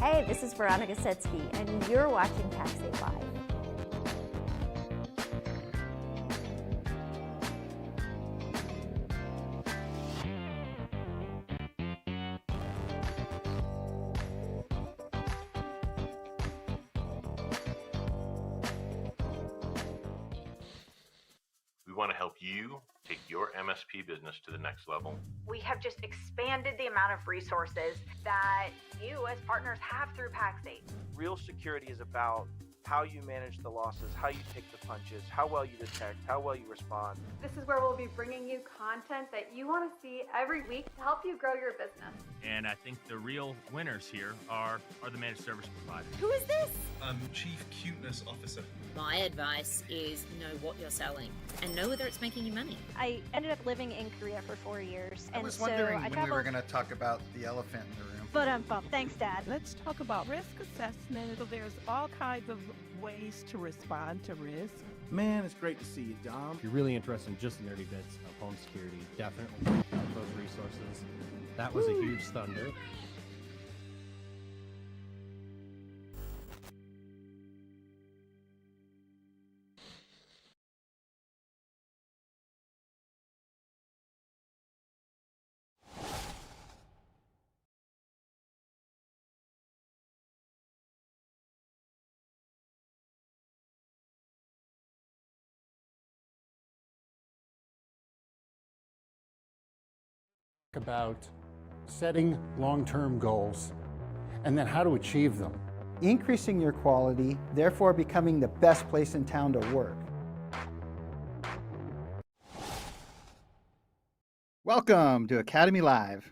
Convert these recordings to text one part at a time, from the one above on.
Hey, this is Veronica Setsky, and you're watching Pax8 Live. We want to help you take your MSP business to the next level. We have just expanded the amount of resources that you as partners have through Pax8. Real security is about how you manage the losses, how you take the punches, how well you detect, how well you respond. This is where we'll be bringing you content that you want to see every week to help you grow your business. And I think the real winners here are the managed service providers. Who is this? I'm Chief Cuteness Officer. My advice is know what you're selling and know whether it's making you money. I ended up living in Korea for 4 years. I was wondering when we were going to talk about the elephant in the room. But thanks, Dad. Let's talk about risk assessment. So there's all kinds of ways to respond to risk. Man, it's great to see you, Dom. If you're really interested in just the nerdy bits of home security, definitely check out those resources. That was a huge thunder. About setting long-term goals and then how to achieve them. Increasing your quality, therefore becoming the best place in town to work. Welcome to Academy Live.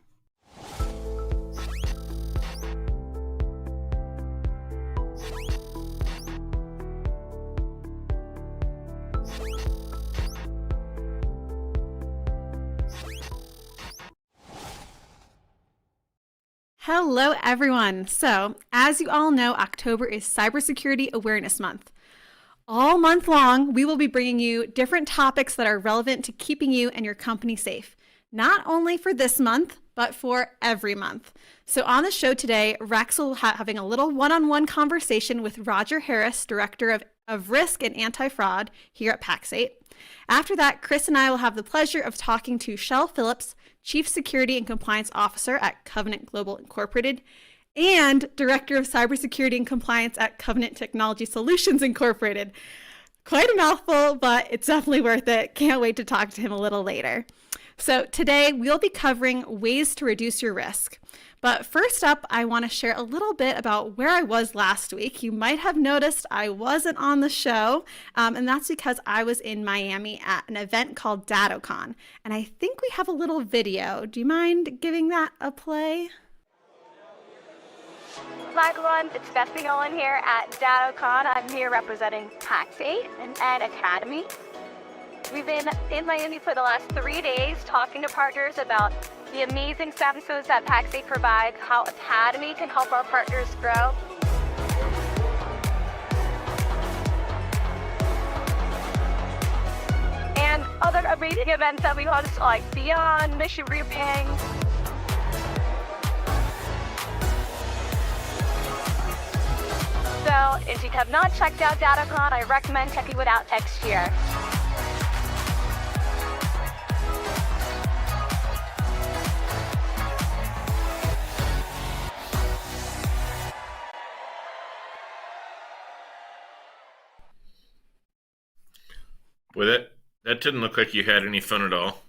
Hello, everyone. So, as you all know, October is Cybersecurity Awareness Month. All month long, we will be bringing you different topics that are relevant to keeping you and your company safe, not only for this month, but for every month. So on the show today, Rex will be having a little one-on-one conversation with Roger Harris, Director of Risk and Anti-Fraud here at Pax8. After that, Chris and I will have the pleasure of talking to Shel Philips, Chief Security and Compliance Officer at Covenant Global Incorporated, and Director of Cybersecurity and Compliance at Covenant Technology Solutions Incorporated. Quite a mouthful, but it's definitely worth it. Can't wait to talk to him a little later. So today we'll be covering ways to reduce your risk. But first up, I want to share a little bit about where I was last week. You might have noticed I wasn't on the show, and that's because I was in Miami at an event called Dattocon. And I think we have a little video. Do you mind giving that a play? Hi everyone, it's Bessie Nolan here at Dattocon. I'm here representing Pax8 and Academy. We've been in Miami for the last 3 days talking to partners about the amazing services that Pax8 provides, how Academy can help our partners grow. And other amazing events that we host like Beyond, Mission Repaying. So if you have not checked out Dattocon, I recommend checking it out next year. Well, that didn't look like you had any fun at all.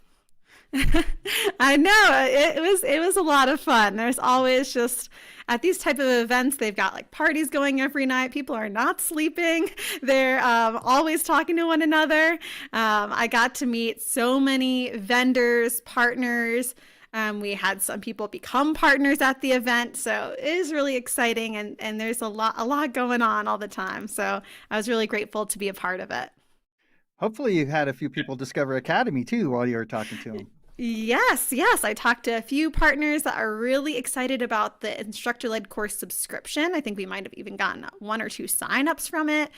I know, it was a lot of fun. There's always just, at these type of events, they've got like parties going every night. People are not sleeping. They're always talking to one another. I got to meet so many vendors, partners. We had some people become partners at the event. So it is really exciting, and there's a lot going on all the time. So I was really grateful to be a part of it. Hopefully you had a few people discover Academy too while you were talking to them. Yes. I talked to a few partners that are really excited about the instructor-led course subscription. I think we might have even gotten 1 or 2 signups from it,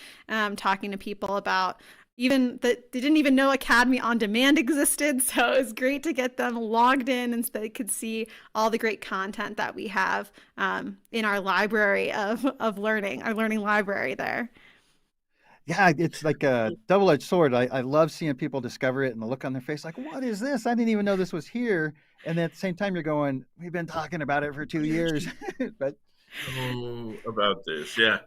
talking to people about even that they didn't even know Academy on Demand existed. So it was great to get them logged in and so they could see all the great content that we have in our library of learning, our learning library there. Yeah, it's like a double-edged sword. I love seeing people discover it and the look on their face like, what is this? I didn't even know this was here. And at the same time, you're going, we've been talking about it for 2 years. But about this, yeah.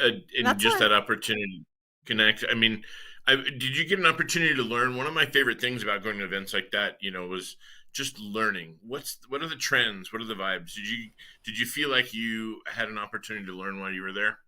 And just that opportunity to connect. I mean, did you get an opportunity to learn? One of my favorite things about going to events like that, was just learning. What are the trends? What are the vibes? Did you feel like you had an opportunity to learn while you were there?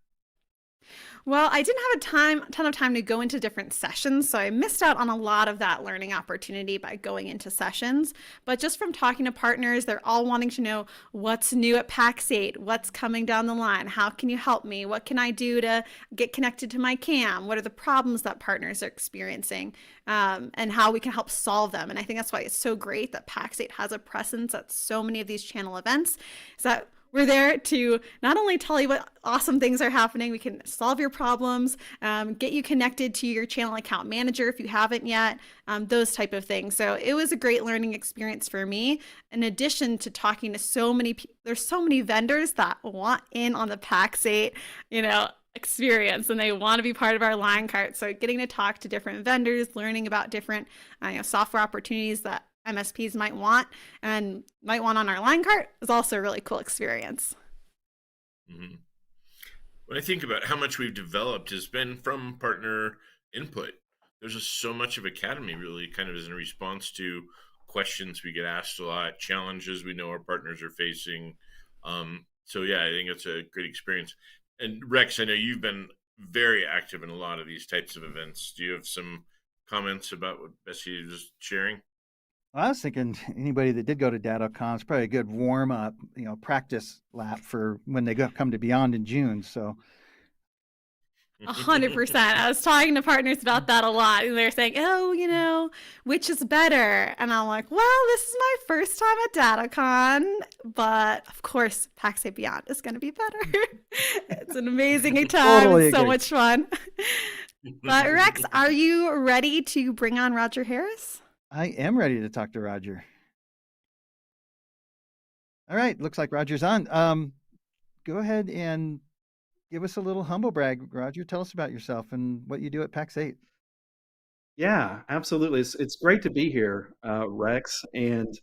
Well, I didn't have a ton of time to go into different sessions, so I missed out on a lot of that learning opportunity by going into sessions. But just from talking to partners, they're all wanting to know what's new at Pax8, what's coming down the line, how can you help me, what can I do to get connected to my CAM, what are the problems that partners are experiencing, and how we can help solve them. And I think that's why it's so great that Pax8 has a presence at so many of these channel events, is that we're there to not only tell you what awesome things are happening, we can solve your problems, get you connected to your channel account manager if you haven't yet, those type of things. So it was a great learning experience for me. In addition to talking to so many people, there's so many vendors that want in on the Pax8, experience, and they want to be part of our line cart. So getting to talk to different vendors, learning about different software opportunities that MSPs might want on our line cart is also a really cool experience. Mm-hmm. When I think about how much we've developed has been from partner input. There's just so much of Academy really kind of is in response to questions we get asked a lot, challenges we know our partners are facing. So yeah, I think it's a great experience. And Rex, I know you've been very active in a lot of these types of events. Do you have some comments about what Bessie was sharing? I was thinking anybody that did go to Dattocon is probably a good warm up, practice lap for when they come to Beyond in June. So 100%. I was talking to partners about that a lot. And they're saying, oh, which is better? And I'm like, well, this is my first time at Dattocon, but of course, Pax8 Beyond is going to be better. It's an amazing time. Totally it's so agree. much fun. But Rex, are you ready to bring on Roger Harris? I am ready to talk to Roger. All right, looks like Roger's on. Go ahead and give us a little humble brag, Roger. Tell us about yourself and what you do at Pax8. Yeah, absolutely. It's great to be here, Rex. And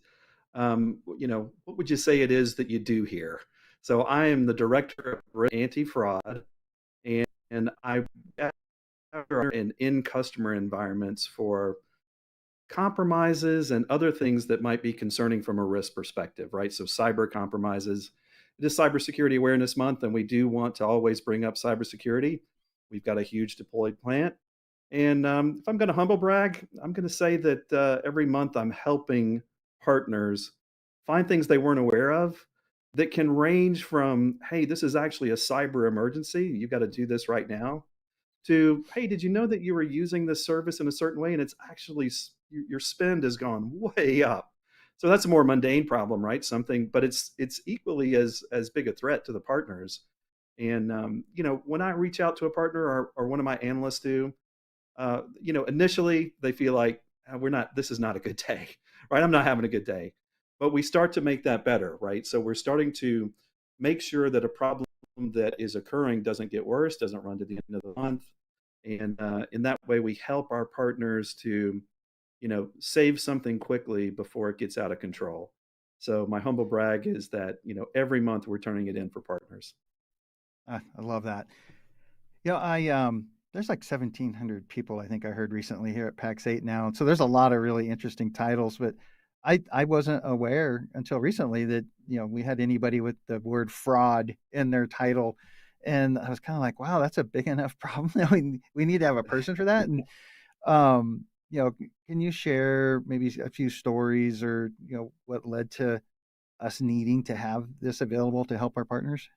what would you say it is that you do here? So I am the director of anti-fraud, and I in customer environments for compromises and other things that might be concerning from a risk perspective, right? So cyber compromises. It is Cybersecurity Awareness Month, and we do want to always bring up cybersecurity. We've got a huge deployed plant. And if I'm going to humble brag, I'm going to say that every month I'm helping partners find things they weren't aware of that can range from, hey, this is actually a cyber emergency. You've got to do this right now, to, hey, did you know that you were using this service in a certain way and it's actually your spend has gone way up. So that's a more mundane problem, right? But it's equally as big a threat to the partners. And when I reach out to a partner or one of my analysts do, initially they feel like this is not a good day, right? I'm not having a good day, but we start to make that better, right? So we're starting to make sure that a problem that is occurring doesn't get worse, doesn't run to the end of the month. And in that way, we help our partners to, save something quickly before it gets out of control. So my humble brag is that, every month we're turning it in for partners. I love that. There's like 1,700 people, I think I heard recently here at Pax8 now. So there's a lot of really interesting titles, but I wasn't aware until recently that, we had anybody with the word fraud in their title. And I was kind of like, wow, that's a big enough problem. We need to have a person for that. And, can you share maybe a few stories or, what led to us needing to have this available to help our partners?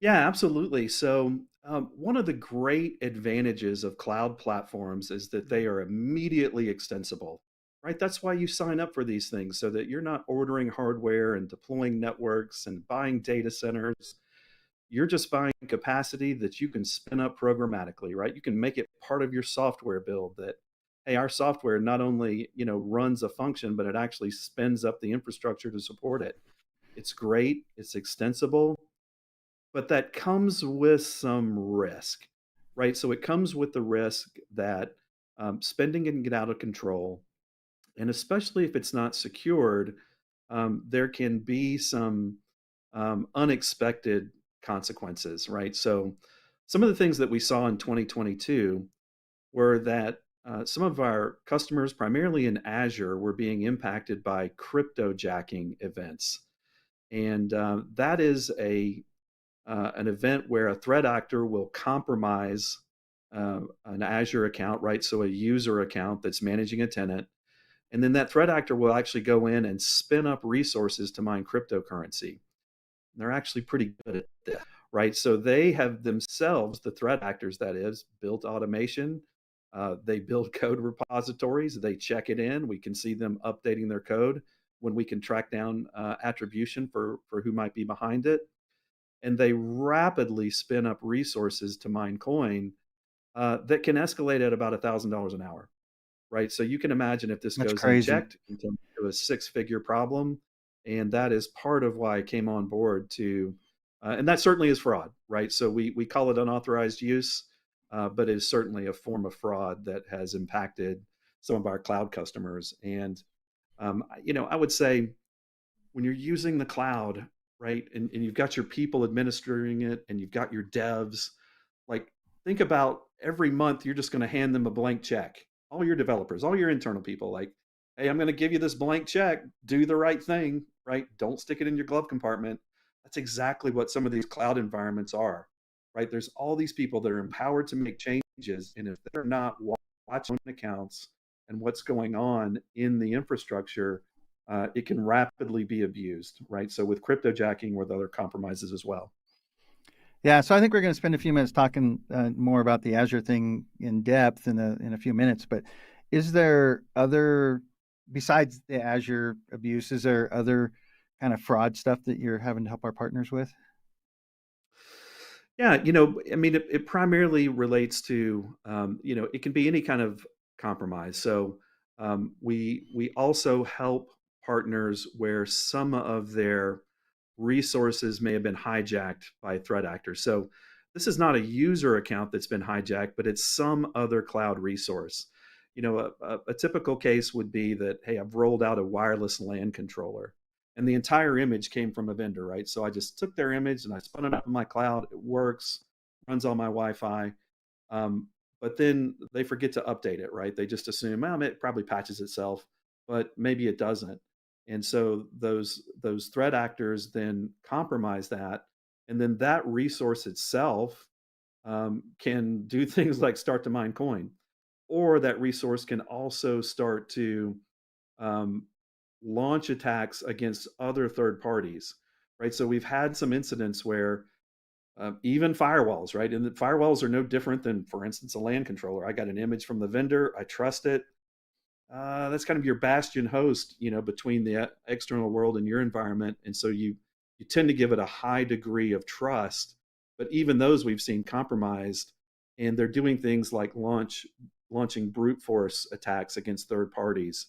Yeah, absolutely. So one of the great advantages of cloud platforms is that they are immediately extensible, right? That's why you sign up for these things, so that you're not ordering hardware and deploying networks and buying data centers. you're just buying capacity that you can spin up programmatically, right? You can make it part of your software build that, hey, our software not only, runs a function, but it actually spins up the infrastructure to support it. It's great, it's extensible, but that comes with some risk, right? So it comes with the risk that spending can get out of control. And especially if it's not secured, there can be some unexpected consequences, right? So some of the things that we saw in 2022 were that some of our customers, primarily in Azure, were being impacted by cryptojacking events. And that is an event where a threat actor will compromise an Azure account, right? So a user account that's managing a tenant. And then that threat actor will actually go in and spin up resources to mine cryptocurrency. They're actually pretty good at that, right? So they have themselves, the threat actors, that is, built automation. They build code repositories. They check it in. We can see them updating their code when we can track down attribution for who might be behind it. And they rapidly spin up resources to mine coin that can escalate at about $1,000 an hour, right? So you can imagine if this That's goes crazy. unchecked into a six-figure problem, and that is part of why I came on board to, and that certainly is fraud, right? So we call it unauthorized use, but it is certainly a form of fraud that has impacted some of our cloud customers. And I would say when you're using the cloud, right, and you've got your people administering it, and you've got your devs, like think about every month you're just going to hand them a blank check. All your developers, all your internal people, like, hey, I'm going to give you this blank check. Do the right thing, right? Don't stick it in your glove compartment. That's exactly what some of these cloud environments are, right? There's all these people that are empowered to make changes, and if they're not watching accounts and what's going on in the infrastructure, it can rapidly be abused, right? So with cryptojacking, with other compromises as well. Yeah, so I think we're going to spend a few minutes talking more about the Azure thing in depth in a few minutes. But is there other, besides the Azure abuse, is there other kind of fraud stuff that you're having to help our partners with? Yeah, I mean, it primarily relates to, it can be any kind of compromise. So we also help partners where some of their resources may have been hijacked by threat actors. So this is not a user account that's been hijacked, but it's some other cloud resource. A typical case would be that, hey, I've rolled out a wireless LAN controller, and the entire image came from a vendor, right? So I just took their image and I spun it up in my cloud. It works, runs on my Wi-Fi. But then they forget to update it, right? They just assume, it probably patches itself, but maybe it doesn't. And so those threat actors then compromise that, and then that resource itself can do things like start to mine coin, or that resource can also start to launch attacks against other third parties, right? So we've had some incidents where even firewalls, right? And the firewalls are no different than, for instance, a LAN controller. I got an image from the vendor, I trust it. That's kind of your bastion host, between the external world and your environment. And so you tend to give it a high degree of trust. But even those we've seen compromised, and they're doing things like launching brute force attacks against third parties,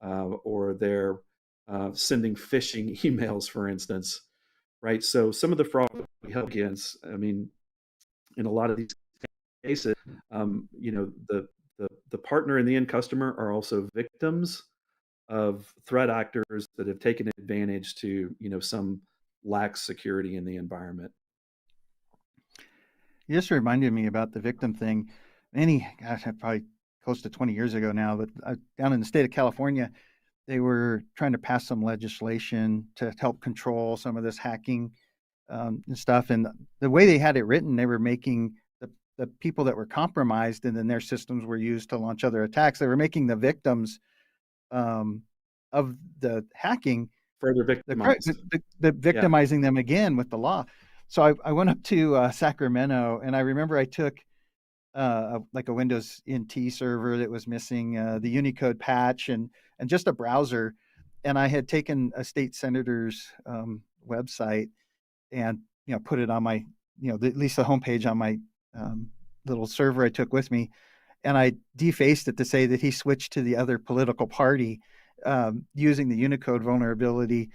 or they're sending phishing emails, for instance, right? So some of the fraud we help against, I mean, in a lot of these cases, the partner and the end customer are also victims of threat actors that have taken advantage to, some lax security in the environment. You just reminded me about the victim thing. Probably close to 20 years ago now, but down in the state of California, they were trying to pass some legislation to help control some of this hacking and stuff. And the way they had it written, they were making the people that were compromised and then their systems were used to launch other attacks. They were making the victims of the hacking further victimized, the victimizing them again with the law. So I went up to Sacramento, and I remember I took like a Windows NT server that was missing the Unicode patch and just a browser. And I had taken a state senator's website and put it on my, at least the homepage on my little server I took with me, and I defaced it to say that he switched to the other political party using the Unicode vulnerability,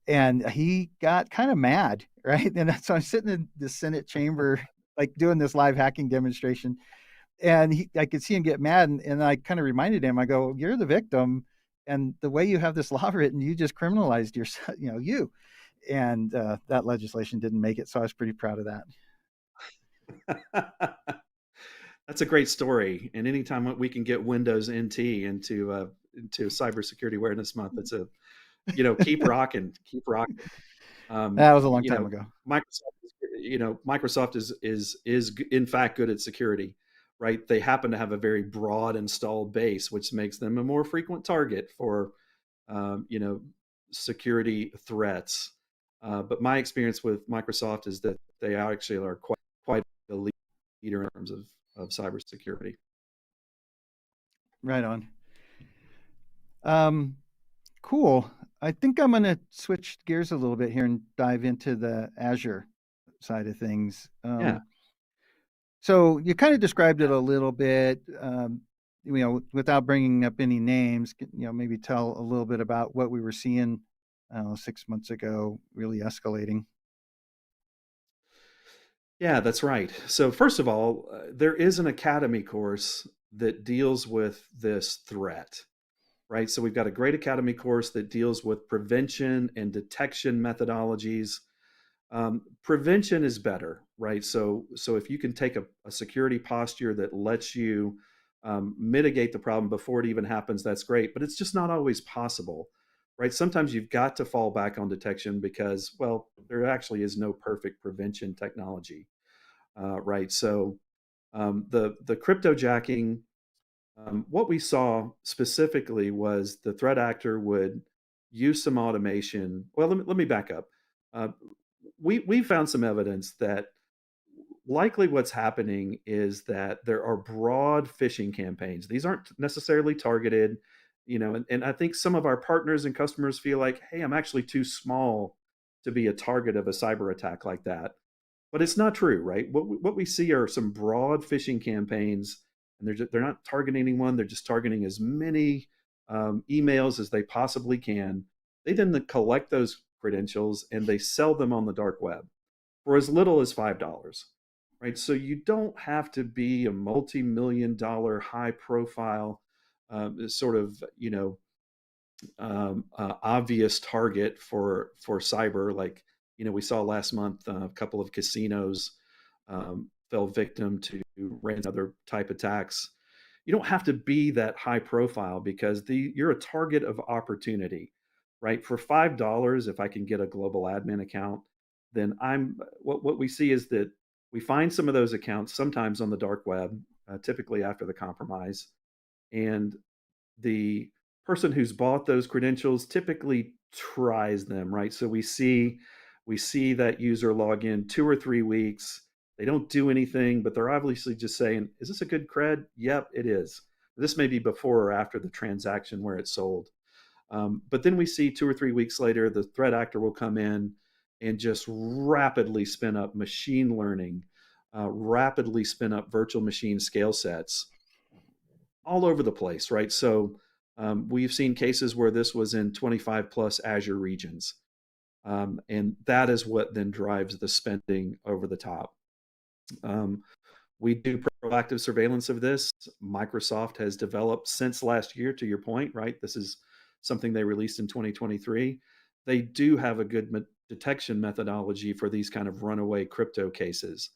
and he got kind of mad, right? And so I'm sitting in the Senate chamber, like doing this live hacking demonstration, and I could see him get mad, and I kind of reminded him, I go, "You're the victim, and the way you have this law written, you just criminalized yourself, you." And that legislation didn't make it, so I was pretty proud of that. That's a great story, and anytime we can get Windows NT into Cybersecurity Awareness Month, it's a keep rocking, keep rocking. That was a long time ago. Microsoft is in fact good at security, right? They happen to have a very broad installed base, which makes them a more frequent target for security threats. But my experience with Microsoft is that they actually are quite a leader in terms of cybersecurity. Right on. Cool. I think I'm going to switch gears a little bit here and dive into the Azure side of things. So you kind of described it a little bit, without bringing up any names, maybe tell a little bit about what we were seeing 6 months ago, really escalating. Yeah, that's right. So first of all, there is an academy course that deals with this threat, right? So we've got a great academy course that deals with prevention and detection methodologies. Prevention is better, right? So if you can take a security posture that lets you mitigate the problem before it even happens, that's great. But it's just not always possible, right? Sometimes you've got to fall back on detection because, well, there actually is no perfect prevention technology, right? So the cryptojacking, what we saw specifically was the threat actor would use some automation. Well, let me back up. We found some evidence that likely what's happening is that there are broad phishing campaigns. These aren't necessarily targeted, and I think some of our partners and customers feel like, hey, I'm actually too small to be a target of a cyber attack like that. But it's not true, right? What we see are some broad phishing campaigns, and they're not targeting anyone. They're just targeting as many emails as they possibly can. They then collect those credentials and they sell them on the dark web for as little as $5, right? So you don't have to be a multi-million-dollar, high-profile sort of obvious target for cyber. Like we saw last month, a couple of casinos fell victim to other type attacks. You don't have to be that high profile because you're a target of opportunity, right? For $5, if I can get a global admin account, then what we see is that we find some of those accounts sometimes on the dark web, typically after the compromise, and the person who's bought those credentials typically tries them, right? So we see that user log in 2 or 3 weeks. They don't do anything, but they're obviously just saying, is this a good cred? Yep, it is. This may be before or after the transaction where it's sold. But then we see 2 or 3 weeks later, the threat actor will come in and just rapidly spin up machine learning, rapidly spin up virtual machine scale sets all over the place, right? So we've seen cases where this was in 25 plus Azure regions. And that is what then drives the spending over the top. We do proactive surveillance of this. Microsoft has developed since last year, to your point, right? This is something they released in 2023. They do have a good detection methodology for these kind of runaway crypto cases.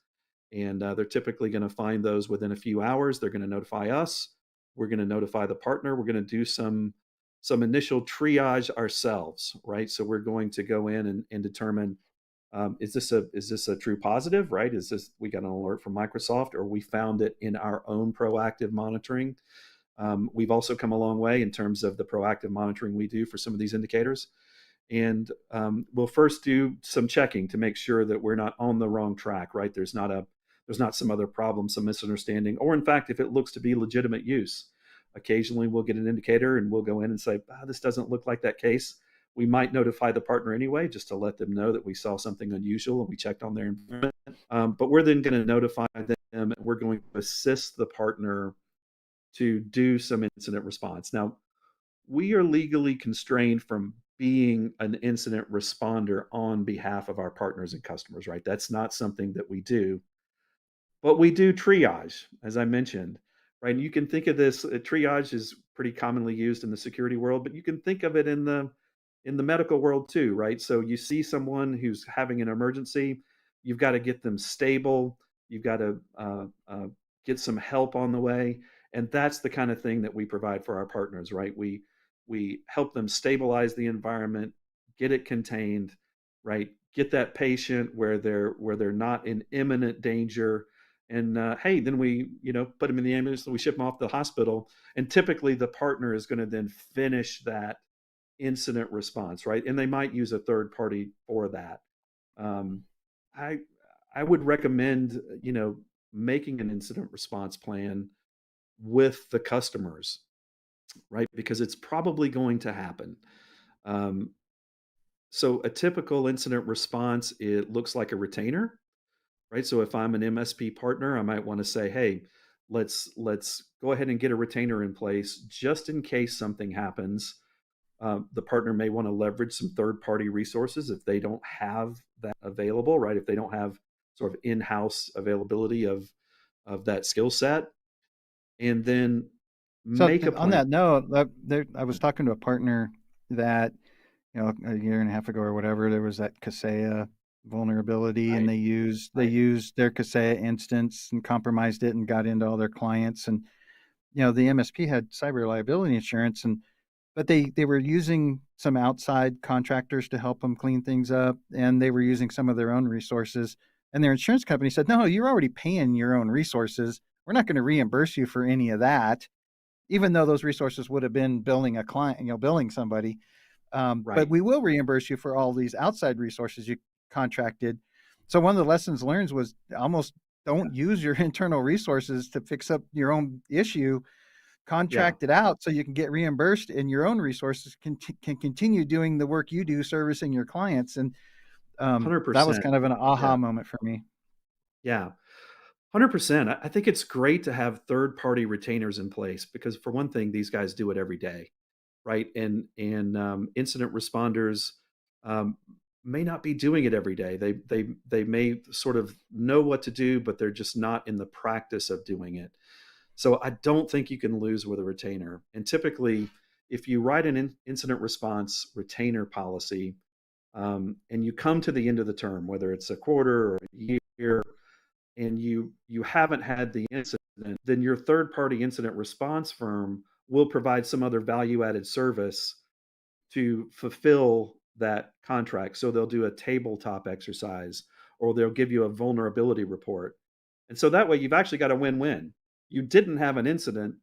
And they're typically going to find those within a few hours. They're going to notify us. We're going to notify the partner. We're going to do some initial triage ourselves, right? So we're going to go in and determine, is this a true positive, right? Is this, we got an alert from Microsoft, or we found it in our own proactive monitoring? We've also come a long way in terms of the proactive monitoring we do for some of these indicators. And we'll first do some checking to make sure that we're not on the wrong track, right? There's not some other problem, some misunderstanding, or in fact, if it looks to be legitimate use. Occasionally we'll get an indicator and we'll go in and say, this doesn't look like that case. We might notify the partner anyway, just to let them know that we saw something unusual and we checked on their environment. But we're then going to notify them, and we're going to assist the partner to do some incident response. Now, we are legally constrained from being an incident responder on behalf of our partners and customers, right? That's not something that we do. But we do triage, as I mentioned, right? You can think of this, triage is pretty commonly used in the security world, but you can think of it in the medical world too, right? So you see someone who's having an emergency, you've got to get them stable, you've got to get some help on the way, and that's the kind of thing that we provide for our partners, right? We help them stabilize the environment, get it contained, right? Get that patient where they're not in imminent danger, and hey, then we put them in the ambulance and we ship them off to the hospital. And typically, the partner is going to then finish that incident response, right? And they might use a third party for that. I I would recommend making an incident response plan with the customers, right? Because it's probably going to happen. Um, so a typical incident response, it looks like a retainer, right? So if I'm an MSP partner, I might want to say, hey, let's go ahead and get a retainer in place just in case something happens. The partner may want to leverage some third-party resources if they don't have that available, right? If they don't have sort of in-house availability of that skill set, and then So make a on plan. that note, I was talking to a partner that, a year and a half ago or whatever, there was that Kaseya vulnerability, and they used their Kaseya instance and compromised it and got into all their clients. And the MSP had cyber liability insurance, but they were using some outside contractors to help them clean things up, and they were using some of their own resources. And their insurance company said, "No, you're already paying your own resources. We're not going to reimburse you for any of that," even though those resources would have been billing a client, billing somebody. But we will reimburse you for all these outside resources you contracted. So one of the lessons learned was almost don't use your internal resources to fix up your own issue. Contract it out so you can get reimbursed, and your own resources can continue doing the work you do servicing your clients. And 100%. that was kind of an aha moment for me. Yeah. 100%. I think it's great to have third-party retainers in place because, for one thing, these guys do it every day, right? And incident responders may not be doing it every day. They may sort of know what to do, but they're just not in the practice of doing it. So I don't think you can lose with a retainer. And typically, if you write an incident response retainer policy, and you come to the end of the term, whether it's a quarter or a year, and you haven't had the incident, then your third-party incident response firm will provide some other value-added service to fulfill that contract. So they'll do a tabletop exercise, or they'll give you a vulnerability report. And so that way you've actually got a win-win. You didn't have an incident,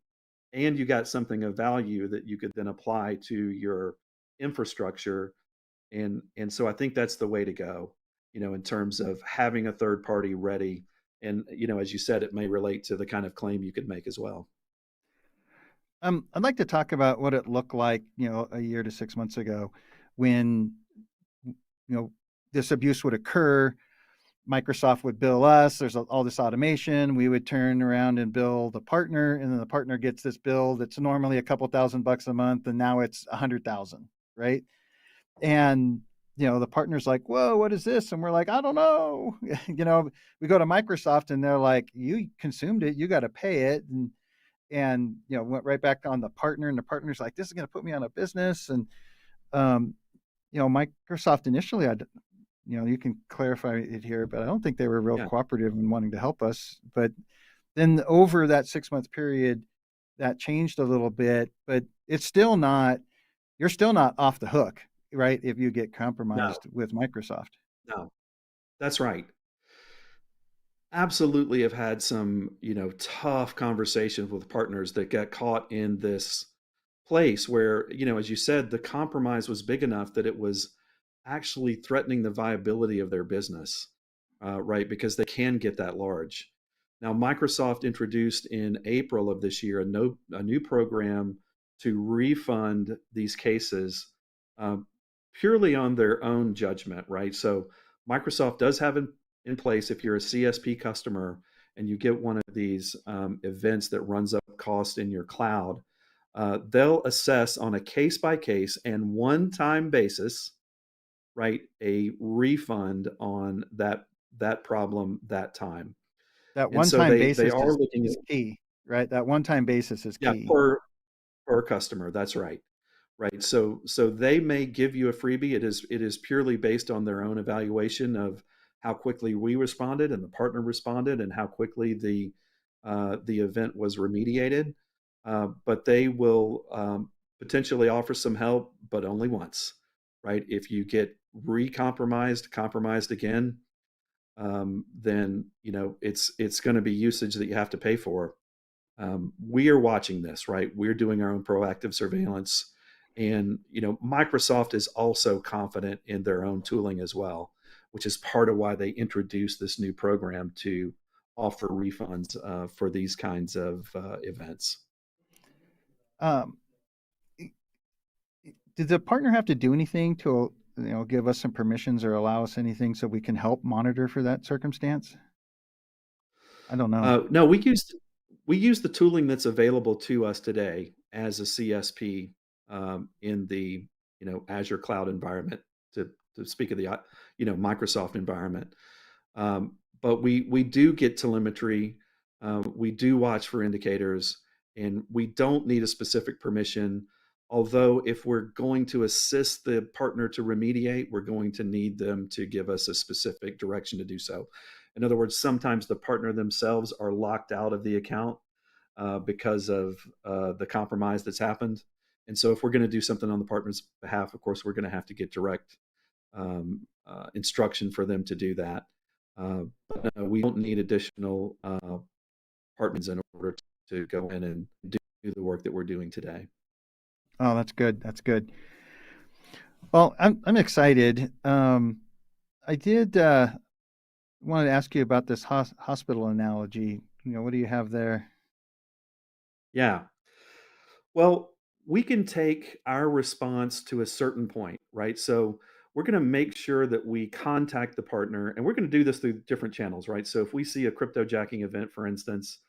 and you got something of value that you could then apply to your infrastructure. And so I think that's the way to go, in terms of having a third party ready. And, as you said, it may relate to the kind of claim you could make as well. I'd like to talk about what it looked like, a year to 6 months ago when, this abuse would occur. Microsoft would bill us. There's all this automation. We would turn around and bill the partner, and then the partner gets this bill that's normally a couple $1,000 a month, and now it's 100,000, right? And the partner's like, "Whoa, what is this?" And we're like, "I don't know." We go to Microsoft, and they're like, "You consumed it. You got to pay it." And went right back on the partner, and the partner's like, "This is going to put me on a business." And Microsoft initially, you can clarify it here, but I don't think they were real cooperative in wanting to help us. But then over that 6-month period, that changed a little bit, but it's still not. You're still not off the hook, right? If you get compromised with Microsoft. No, that's right. Absolutely have had some, tough conversations with partners that got caught in this place where, as you said, the compromise was big enough that it was actually threatening the viability of their business, right? Because they can get that large. Now, Microsoft introduced in April of this year a new program to refund these cases purely on their own judgment, right? So Microsoft does have in place, if you're a CSP customer and you get one of these events that runs up cost in your cloud, they'll assess on a case by case and one-time basis, right, a refund on that problem that time. That And so one-time they basis are looking is at, key, right? That one-time basis is yeah, key. per customer. That's right. Right. So they may give you a freebie. It is purely based on their own evaluation of how quickly we responded and the partner responded and how quickly the event was remediated. But they will potentially offer some help, but only once. Right. If you get compromised again, then it's going to be usage that you have to pay for. We are watching this, right? We're doing our own proactive surveillance. And, Microsoft is also confident in their own tooling as well, which is part of why they introduced this new program to offer refunds for these kinds of events. Um, did the partner have to do anything to, give us some permissions or allow us anything so we can help monitor for that circumstance? I don't know. No, we use the tooling that's available to us today as a CSP in the Azure cloud environment, to speak of the Microsoft environment. But we do get telemetry, we do watch for indicators, and we don't need a specific permission. Although if we're going to assist the partner to remediate, we're going to need them to give us a specific direction to do so. In other words, sometimes the partner themselves are locked out of the account because of the compromise that's happened. And so if we're going to do something on the partner's behalf, of course, we're going to have to get direct instruction for them to do that. But no, we don't need additional partners in order to go in and do the work that we're doing today. Oh, that's good. That's good. Well, I'm excited. I did wanted to ask you about this hospital analogy. What do you have there? Yeah. Well, we can take our response to a certain point, right? So we're going to make sure that we contact the partner, and we're going to do this through different channels, right? So if we see a cryptojacking event, for instance,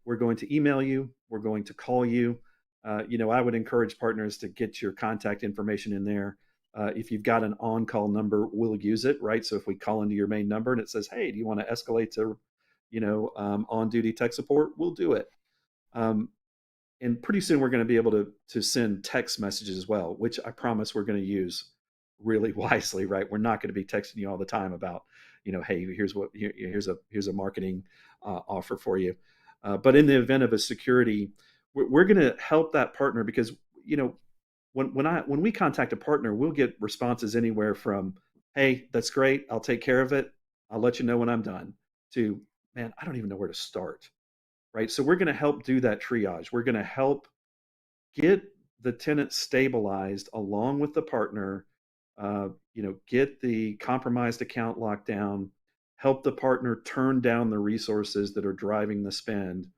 we're going to email you, we're going to call you. I would encourage partners to get your contact information in there. If you've got an on-call number, we'll use it, right? So if we call into your main number and it says, "Hey, do you want to escalate to, on-duty tech support?" We'll do it. And pretty soon we're going to be able to send text messages as well, which I promise we're going to use really wisely, right? We're not going to be texting you all the time about, hey, here's a marketing offer for you. But in the event of a security, we're going to help that partner because, when we contact a partner, we'll get responses anywhere from, "Hey, that's great, I'll take care of it, I'll let you know when I'm done," to, "Man, I don't even know where to start." Right? So we're going to help do that triage. We're going to help get the tenant stabilized along with the partner, get the compromised account locked down, help the partner turn down the resources that are driving the spend.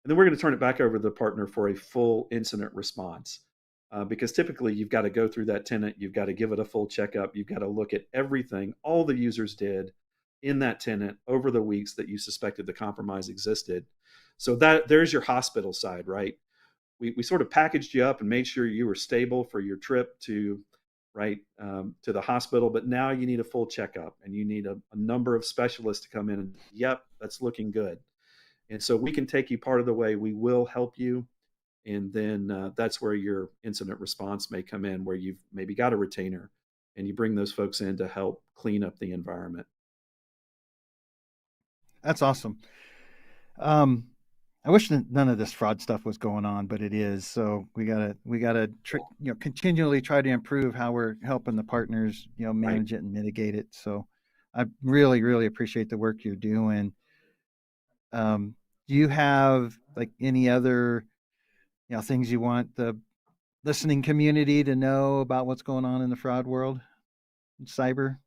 And then we're going to turn it back over to the partner for a full incident response. Because typically you've got to go through that tenant, you've got to give it a full checkup, you've got to look at everything all the users did in that tenant over the weeks that you suspected the compromise existed. So there's your hospital side, right? We sort of packaged you up and made sure you were stable for your trip to the hospital, but now you need a full checkup and you need a number of specialists to come in and, yep, that's looking good. And so we can take you part of the way. We will help you. And then that's where your incident response may come in, where you've maybe got a retainer and you bring those folks in to help clean up the environment. That's awesome. I wish that none of this fraud stuff was going on, but it is. So we gotta continually try to improve how we're helping the partners, manage it and mitigate it. So I really, really appreciate the work you're doing. Do you have like any other, things you want the listening community to know about what's going on in the fraud world, cyber?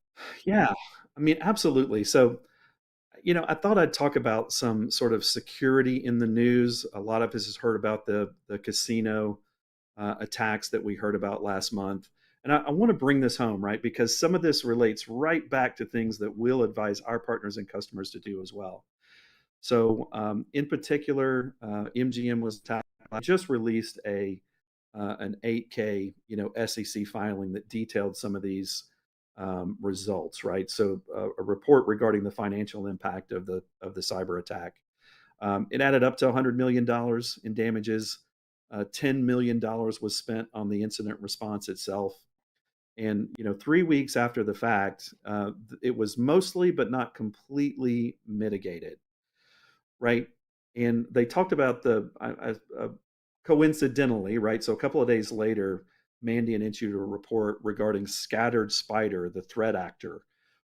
Yeah, I mean, absolutely. So, I thought I'd talk about some sort of security in the news. A lot of us has heard about the casino attacks that we heard about last month. And I want to bring this home, right? Because some of this relates right back to things that we'll advise our partners and customers to do as well. So, in particular, MGM was just released an 8K SEC filing that detailed some of these results, right? So, a report regarding the financial impact of the cyber attack. It added up to $100 million in damages. $10 million was spent on the incident response itself. And 3 weeks after the fact, it was mostly but not completely mitigated, right? And they talked about coincidentally, right? So a couple of days later, Mandiant issued a report regarding Scattered Spider, the threat actor,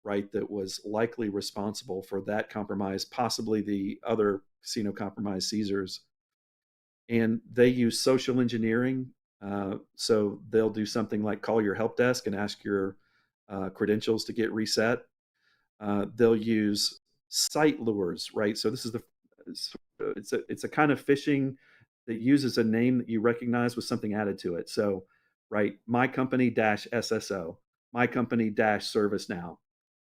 right, that was likely responsible for that compromise, possibly the other casino compromise Caesars. And they use social engineering. So they'll do something like call your help desk and ask your credentials to get reset. They'll use site lures, right? So this is it's a kind of phishing that uses a name that you recognize with something added to it. So, right, my company -SSO, my company -ServiceNow,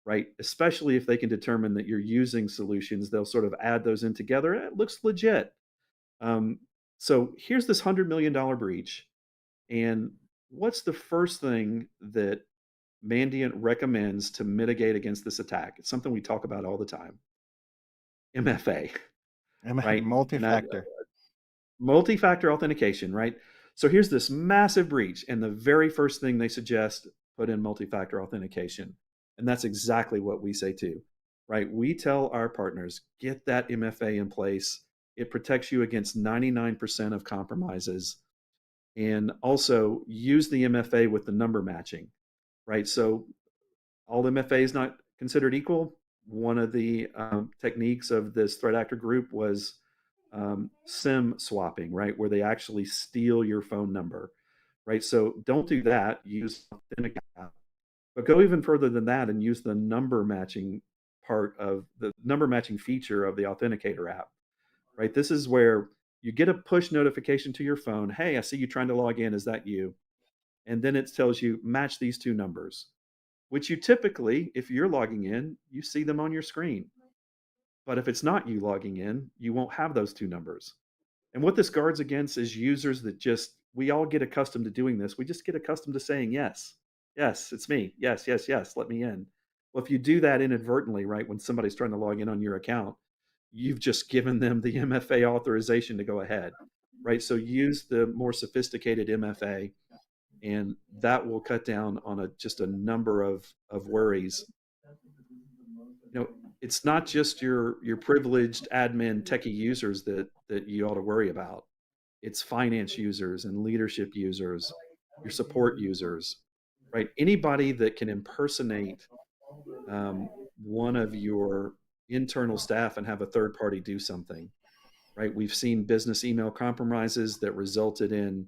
right? Especially if they can determine that you're using solutions, they'll sort of add those in together. It looks legit. So here's this $100 million breach. And what's the first thing that Mandiant recommends to mitigate against this attack? It's something we talk about all the time. MFA, right? Multi-factor. Multi-factor authentication, right? So here's this massive breach, and the very first thing they suggest, put in multi-factor authentication. And that's exactly what we say too, right? We tell our partners, get that MFA in place. It protects you against 99% of compromises. And also use the MFA with the number matching, right? So all MFA is not considered equal. One of the techniques of this threat actor group was SIM swapping, right? Where they actually steal your phone number, right? So don't do that. Use Authenticator, but go even further than that and use the number matching part of the number matching feature of the Authenticator app, right? This is where you get a push notification to your phone. Hey, I see you trying to log in. Is that you? And then it tells you match these two numbers, which you typically, if you're logging in, you see them on your screen. But if it's not you logging in, you won't have those two numbers. And what this guards against is users that we all get accustomed to doing this. We just get accustomed to saying yes. Yes, it's me. Yes, yes, yes, let me in. Well, if you do that inadvertently, right, when somebody's trying to log in on your account, you've just given them the MFA authorization to go ahead, right? So use the more sophisticated MFA, and that will cut down on just a number of worries. It's not just your privileged admin techie users that you ought to worry about. It's finance users and leadership users, your support users, right? Anybody that can impersonate one of your internal staff and have a third party do something, right? We've seen business email compromises that resulted in,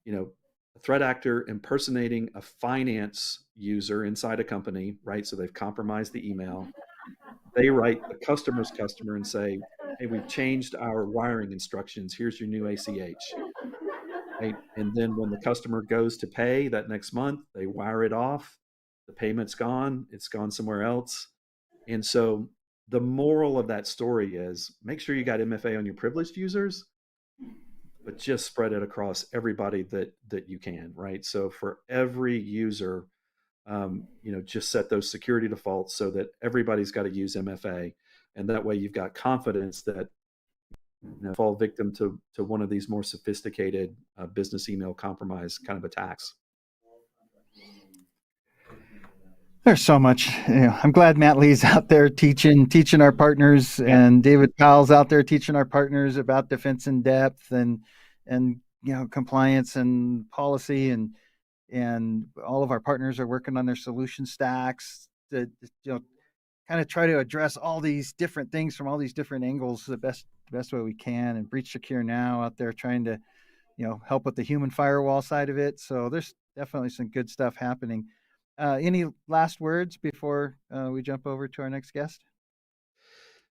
a threat actor impersonating a finance user inside a company, right? So they've compromised the email. They write the customer's customer and say, hey, we've changed our wiring instructions. Here's your new ACH. Right? And then when the customer goes to pay that next month, they wire it off. The payment's gone. It's gone somewhere else. And so the moral of that story is make sure you got MFA on your privileged users, but just spread it across everybody that you can, right? So for every user, just set those security defaults so that everybody's got to use MFA. And that way you've got confidence that fall victim to one of these more sophisticated business email compromise kind of attacks. There's so much. I'm glad Matt Lee's out there teaching our partners, and David Powell's out there teaching our partners about defense in depth and compliance and policy, and all of our partners are working on their solution stacks to kind of try to address all these different things from all these different angles the best way we can. And Breach Secure now out there trying to help with the human firewall side of it. So there's definitely some good stuff happening. Any last words before we jump over to our next guest?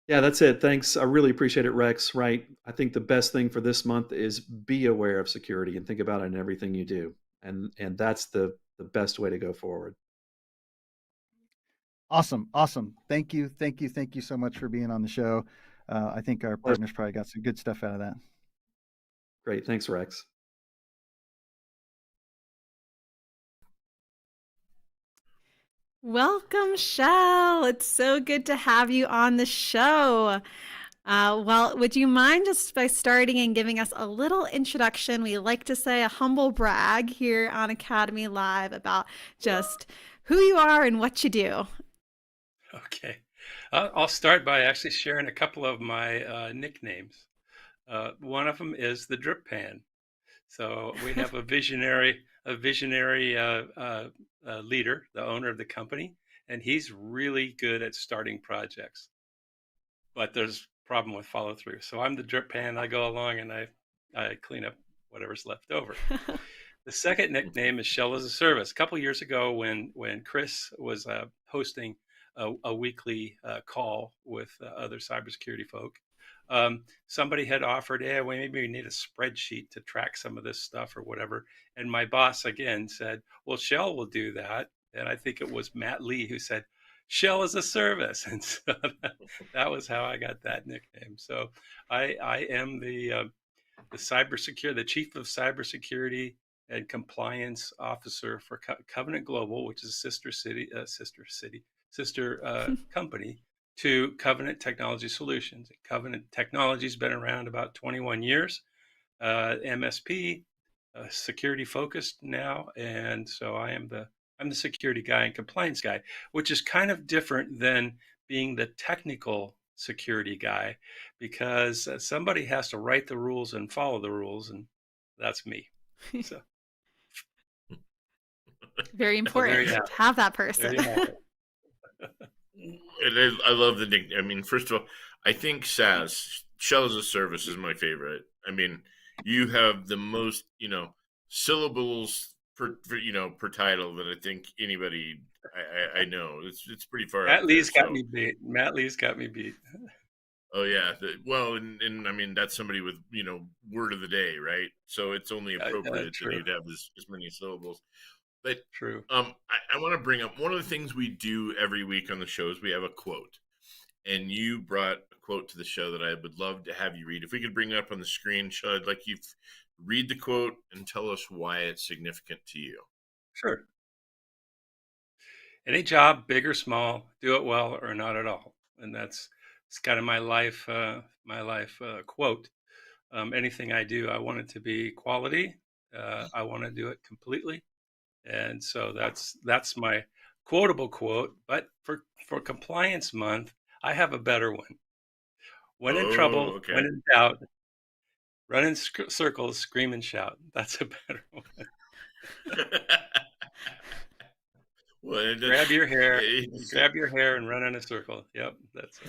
Yeah, that's it. Thanks. I really appreciate it, Rex. Right. I think the best thing for this month is be aware of security and think about it in everything you do. And that's the the best way to go forward. Awesome. Thank you so much for being on the show. I think our partners probably got some good stuff out of that. Great. Thanks, Rex. Welcome, Shel. It's so good to have you on the show. Well, would you mind just by starting and giving us a little introduction? We like to say a humble brag here on Academy Live about just who you are and what you do. Okay. I'll start by actually sharing a couple of my nicknames. One of them is the Drip Pan. So we have a visionary leader, the owner of the company, and he's really good at starting projects. But there's a problem with follow through. So I'm the Drip Pan. I go along and I clean up whatever's left over. The second nickname is Shell as a Service. A couple years ago, when Chris was hosting a weekly call with other cybersecurity folk, somebody had offered, well, maybe we need a spreadsheet to track some of this stuff or whatever. And my boss again said, well, Shell will do that. And I think it was Matt Lee who said, Shell as a Service. And so that was how I got that nickname. So I am the cybersecurity, the chief of cybersecurity and compliance officer for Covenant Global, which is a sister company to Covenant Technology Solutions. Covenant Technology's been around about 21 years, MSP, security focused now, and so I'm the security guy and compliance guy, which is kind of different than being the technical security guy, because somebody has to write the rules and follow the rules, and that's me. So very important to have that person. And I love the nickname. I mean, first of all, I think SAS, Shell as a Service, is my favorite. I mean, you have the most, syllables per title that I think anybody I know. It's pretty far. Matt Lee's got me beat. Oh yeah. Well, and I mean, that's somebody with, word of the day, right? So it's only appropriate that you'd have as many syllables. But true. I want to bring up one of the things we do every week on the show is we have a quote, and you brought a quote to the show that I would love to have you read. If we could bring it up on the screen, Shel, I'd like you to read the quote and tell us why it's significant to you. Sure. Any job, big or small, do it well or not at all, and it's kind of my life quote. Anything I do, I want it to be quality. I want to do it completely. And so that's my quotable quote. But for Compliance Month, I have a better one. When in trouble, okay. When in doubt, run in circles, scream and shout. That's a better one. Well, grab your hair and run in a circle. Yep, that's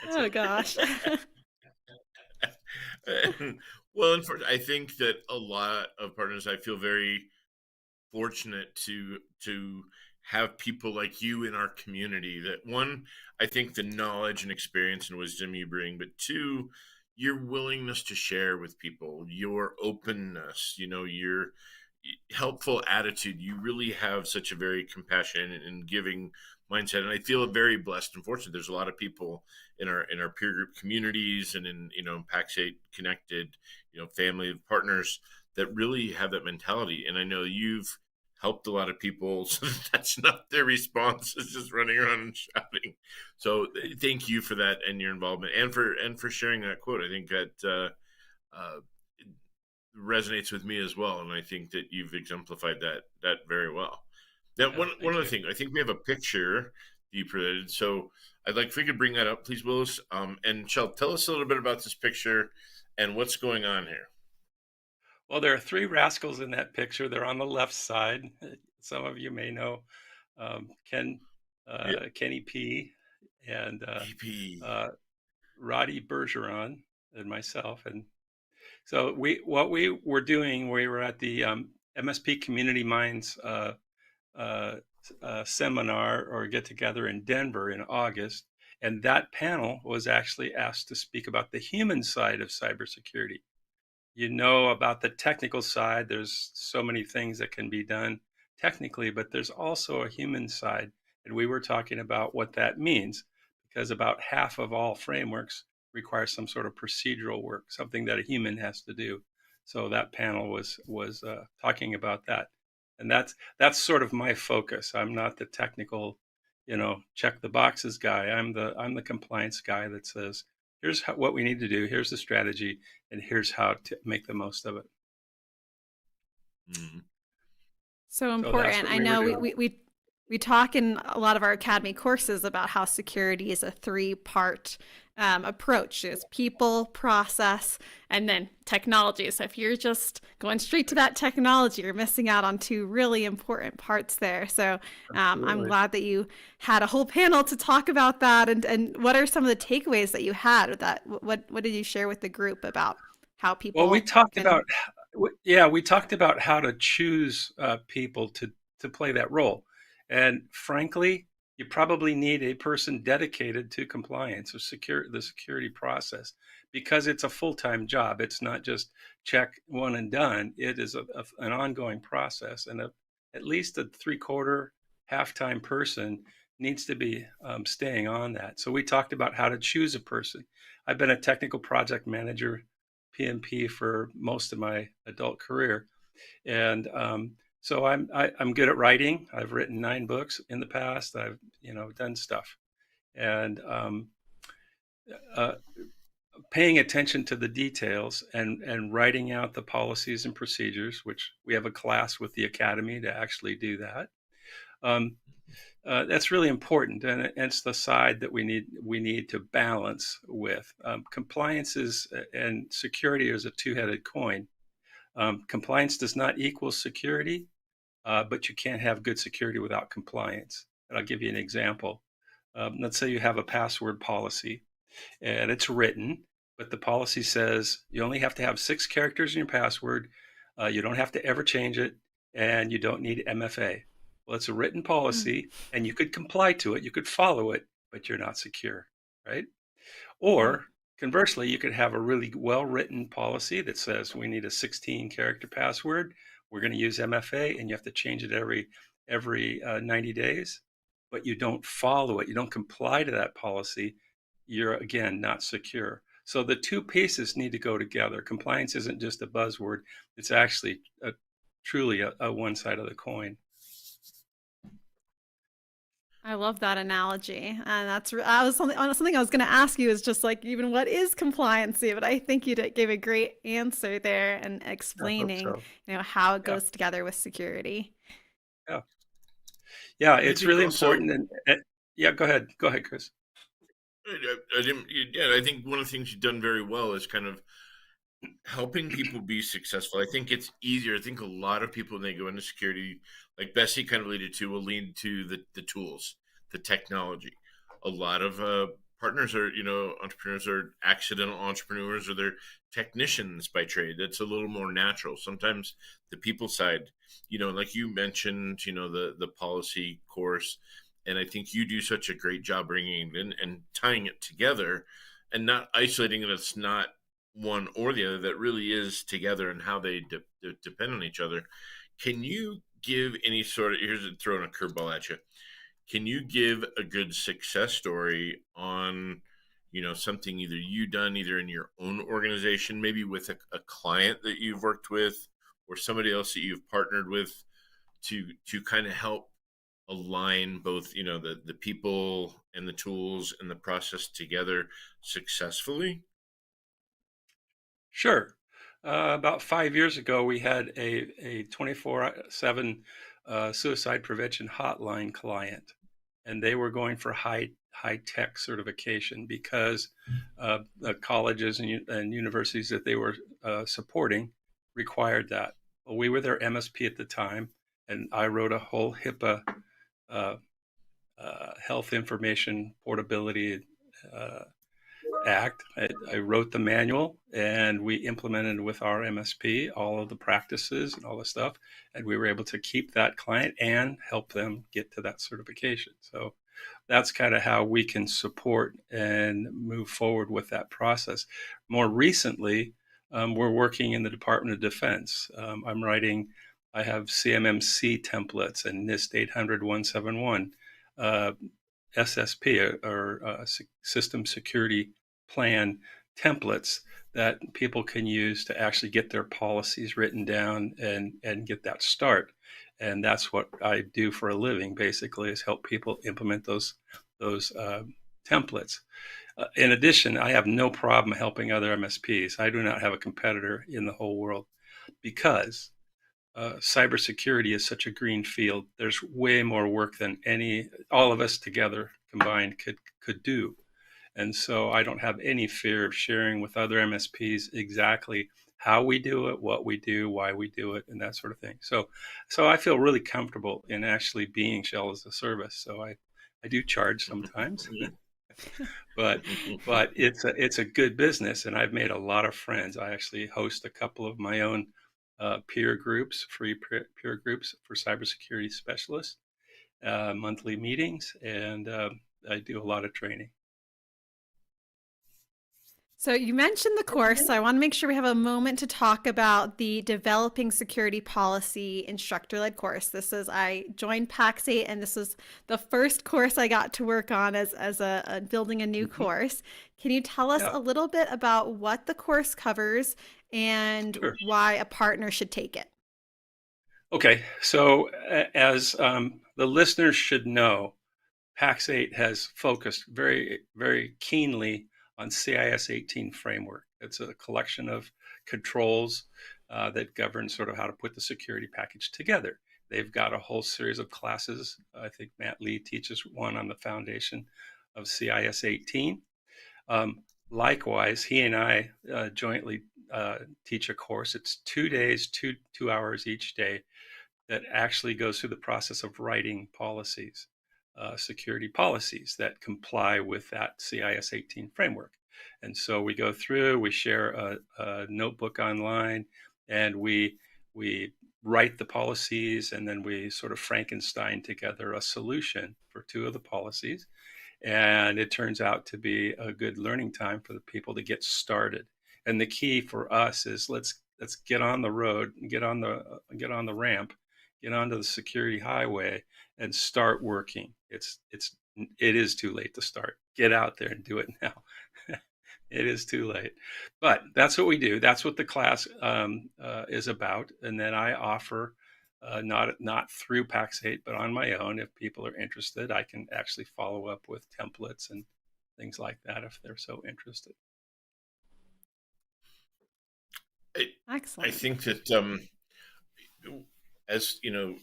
oh gosh. Well, I think that a lot of partners, I feel very fortunate to have people like you in our community. That one, I think the knowledge and experience and wisdom you bring, but two, your willingness to share with people, your openness, your helpful attitude. You really have such a very compassionate and giving mindset, and I feel very blessed and fortunate. There's a lot of people in our peer group communities and in Pax8 connected family of partners that really have that mentality. And I know you've helped a lot of people, so that's not their response. It's just running around and shouting. So thank you for that and your involvement and for sharing that quote. I think that resonates with me as well, and I think that you've exemplified that very well. That one other thing, I think we have a picture you presented, so I'd like if we could bring that up, please, Willis. And Shel, tell us a little bit about this picture and what's going on here. Well, there are three rascals in that picture. They're on the left side. Some of you may know Kenny P. and Roddy Bergeron and myself. And so we were at the MSP Community Minds seminar or get together in Denver in August. And that panel was actually asked to speak about the human side of cybersecurity. About the technical side, there's so many things that can be done technically, but there's also a human side. And we were talking about what that means, because about half of all frameworks require some sort of procedural work, something that a human has to do. So that panel was talking about that, and that's sort of my focus. I'm not the technical, check the boxes guy. I'm the compliance guy that says, here's what we need to do, here's the strategy, and here's how to make the most of it. Mm-hmm. So important. I know we talk in a lot of our academy courses about how security is a three-part approach. It's people, process, and then technology. So if you're just going straight to that technology, you're missing out on two really important parts there. So I'm glad that you had a whole panel to talk about that. And what are some of the takeaways that you had with that? What did you share with the group about how people? Well, we talked about how to choose people to play that role. And frankly, you probably need a person dedicated to compliance or the security process, because it's a full-time job. It's not just check one and done. It is an ongoing process, and at least a three-quarter, half-time person needs to be staying on that. So we talked about how to choose a person. I've been a technical project manager, PMP, for most of my adult career, and so I'm good at writing. I've written 9 books in the past. I've done stuff, and paying attention to the details and writing out the policies and procedures, which we have a class with the academy to actually do that. That's really important, and it's the side that we need to balance with. Compliance and security is a two-headed coin. Compliance does not equal security, but you can't have good security without compliance. And I'll give you an example. Let's say you have a password policy, and it's written, but the policy says you only have to have 6 characters in your password. You don't have to ever change it, and you don't need MFA. Well, it's a written policy, and you could comply to it, you could follow it, but you're not secure, right? Or conversely, you could have a really well-written policy that says we need a 16-character password. We're going to use MFA, and you have to change it every 90 days, but you don't follow it. You don't comply to that policy. You're, again, not secure. So the two pieces need to go together. Compliance isn't just a buzzword. It's actually truly a one side of the coin. I love that analogy, and that was something I was going to ask you, is just like, even what is compliancy? But I think you gave a great answer there and explaining, how it goes together with security. Yeah, it's really important. And yeah, go ahead, Chris. I think one of the things you've done very well is kind of helping people be successful. I think it's easier. I think a lot of people, when they go into security, like Bessie kind of alluded to, will lean to the tools, the technology. A lot of partners are, entrepreneurs are accidental entrepreneurs, or they're technicians by trade. That's a little more natural. Sometimes the people side, like you mentioned, the policy course, and I think you do such a great job bringing it in and tying it together and not isolating it. It's not one or the other, that really is together, and how they depend on each other. Can you give any sort of, here's throwing a curveball at you, can you give a good success story on something either you done either in your own organization, maybe with a client that you've worked with, or somebody else that you've partnered with to kind of help align both the people and the tools and the process together successfully? Sure. About 5 years ago, we had a 24/7 suicide prevention hotline client, and they were going for high tech certification because the colleges and universities that they were supporting required that. Well, we were their MSP at the time, and I wrote a whole HIPAA health information portability act. I wrote the manual, and we implemented with our MSP all of the practices and all the stuff, and we were able to keep that client and help them get to that certification. So that's kind of how we can support and move forward with that process. More recently, we're working in the Department of Defense. I'm writing I have CMMC templates and NIST 800-171, SSP or System Security Plan templates that people can use to actually get their policies written down and get that start. And that's what I do for a living, basically, is help people implement those templates. In addition, I have no problem helping other MSPs. I do not have a competitor in the whole world because cybersecurity is such a green field. There's way more work than all of us together combined could do. And so I don't have any fear of sharing with other MSPs exactly how we do it, what we do, why we do it, and that sort of thing. So I feel really comfortable in actually being Shell as a service. So I do charge sometimes, but it's a good business, and I've made a lot of friends. I actually host a couple of my own peer groups, free peer groups for cybersecurity specialists, monthly meetings, and I do a lot of training. So you mentioned the course, so I want to make sure we have a moment to talk about the Developing Security Policy instructor-led course. I joined Pax8, and this was the first course I got to work on as building a new course. Can you tell us a little bit about what the course covers and why a partner should take it? Okay, so as the listeners should know, Pax8 has focused very, very keenly on CIS 18 framework. It's a collection of controls that govern sort of how to put the security package together. They've got a whole series of classes. I think Matt Lee teaches one on the foundation of CIS 18. Likewise, he and I jointly teach a course. It's 2 days, two hours each day, that actually goes through the process of writing policies. Security policies that comply with that CIS 18 framework. And so we go through, we share a notebook online, and we write the policies, and then we sort of Frankenstein together a solution for 2 of the policies. And it turns out to be a good learning time for the people to get started. And the key for us is let's get on the road, get on the ramp, get onto the security highway, and start working. It is too late to start. Get out there and do it now. It is too late. But that's what we do. That's what the class is about. And then I offer, not through Pax8, but on my own. If people are interested, I can actually follow up with templates and things like that if they're so interested. Excellent. I think that as you know,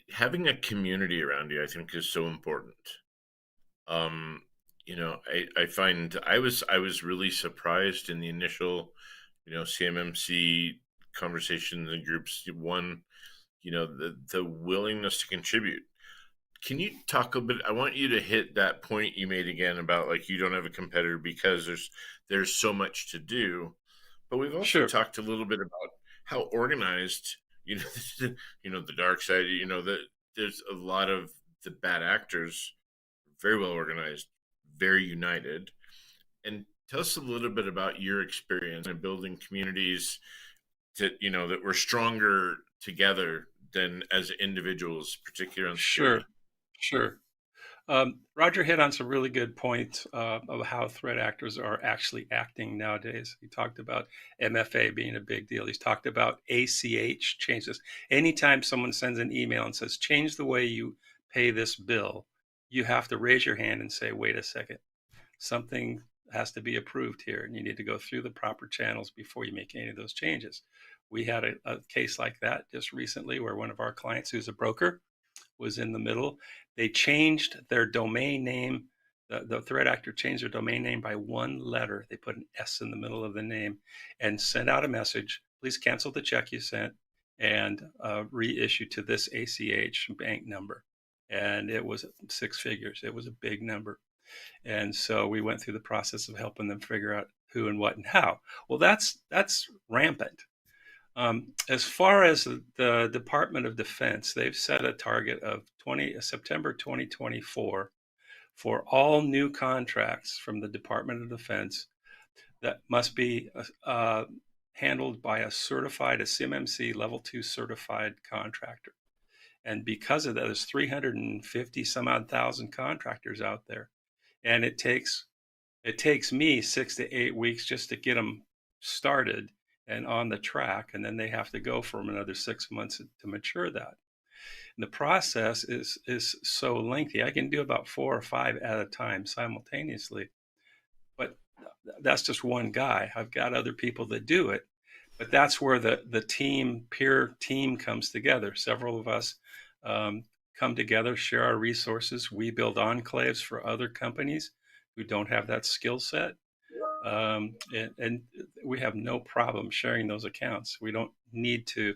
having a community around you, I think, is so important. I find I was really surprised in the initial, CMMC conversations and groups. One, the willingness to contribute. Can you talk a bit? I want you to hit that point you made again about, like, you don't have a competitor because there's so much to do. But we've also talked a little bit about how organized, the dark side, that there's a lot of the bad actors, very well organized, very united. And tell us a little bit about your experience in building communities that we're stronger together than as individuals, particularly on security. Sure. Roger hit on some really good points of how threat actors are actually acting nowadays. He talked about MFA being a big deal. He's talked about ACH changes. Anytime someone sends an email and says, change the way you pay this bill, you have to raise your hand and say, wait a second, something has to be approved here, and you need to go through the proper channels before you make any of those changes. We had a case like that just recently where one of our clients, who's a broker, was in the middle. They changed their domain name. The threat actor changed their domain name by one letter. They put an S in the middle of the name and sent out a message. Please cancel the check you sent and reissue to this ACH bank number. And it was 6 figures. It was a big number. And so we went through the process of helping them figure out who and what and how. Well, that's rampant. As far as the Department of Defense, they've set a target of September 2024 for all new contracts from the Department of Defense that must be handled by a CMMC level 2 certified contractor. And because of that, there's 350 some odd thousand contractors out there. And it takes me 6 to 8 weeks just to get them started and on the track. And then they have to go for another 6 months to mature that. And the process is so lengthy. I can do about 4 or 5 at a time simultaneously. But that's just one guy. I've got other people that do it. But that's where the peer team comes together. Several of us come together, share our resources. We build enclaves for other companies who don't have that skill set. And we have no problem sharing those accounts. We don't need to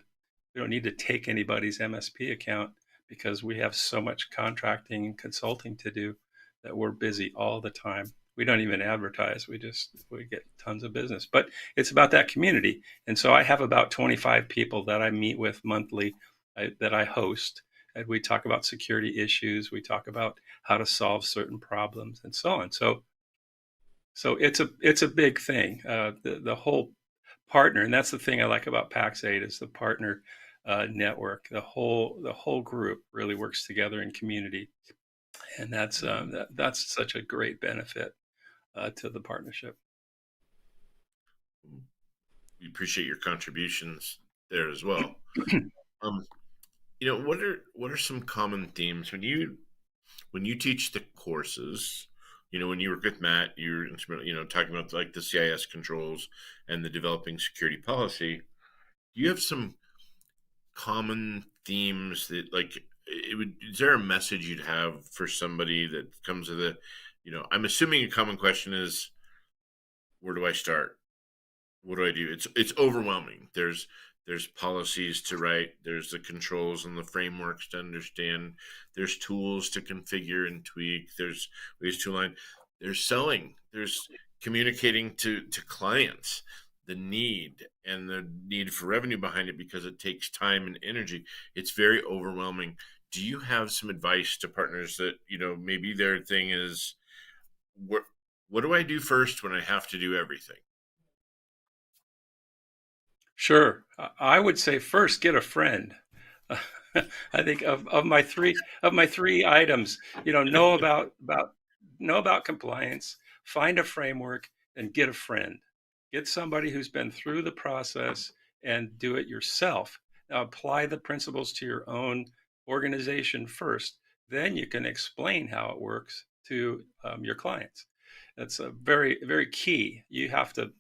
take anybody's MSP account because we have so much contracting and consulting to do that we're busy all the time. We don't even advertise. We get tons of business. But it's about that community. And so I have about 25 people that I meet with monthly that I host. And we talk about security issues. We talk about how to solve certain problems and so on. So it's a big thing. The whole partner, and that's the thing I like about Pax8 is the partner network. The whole group really works together in community, and that's such a great benefit to the partnership. We appreciate your contributions there as well. What are some common themes when you teach the courses? When you work with Matt, you're talking about like the CIS controls and the developing security policy. Do you have some common themes that is there a message you'd have for somebody that comes to the, I'm assuming a common question is, where do I start? What do I do? It's overwhelming. There's policies to write. There's the controls and the frameworks to understand. There's tools to configure and tweak. There's ways to align. There's selling. There's communicating to clients the need and the need for revenue behind it because it takes time and energy. It's very overwhelming. Do you have some advice to partners that, maybe their thing is, what do I do first when I have to do everything? Sure. I would say first, get a friend. I think of my three items, know about compliance, find a framework, and get a friend. Get somebody who's been through the process and do it yourself. Now apply the principles to your own organization first. Then you can explain how it works to your clients. That's a very, very key. You have to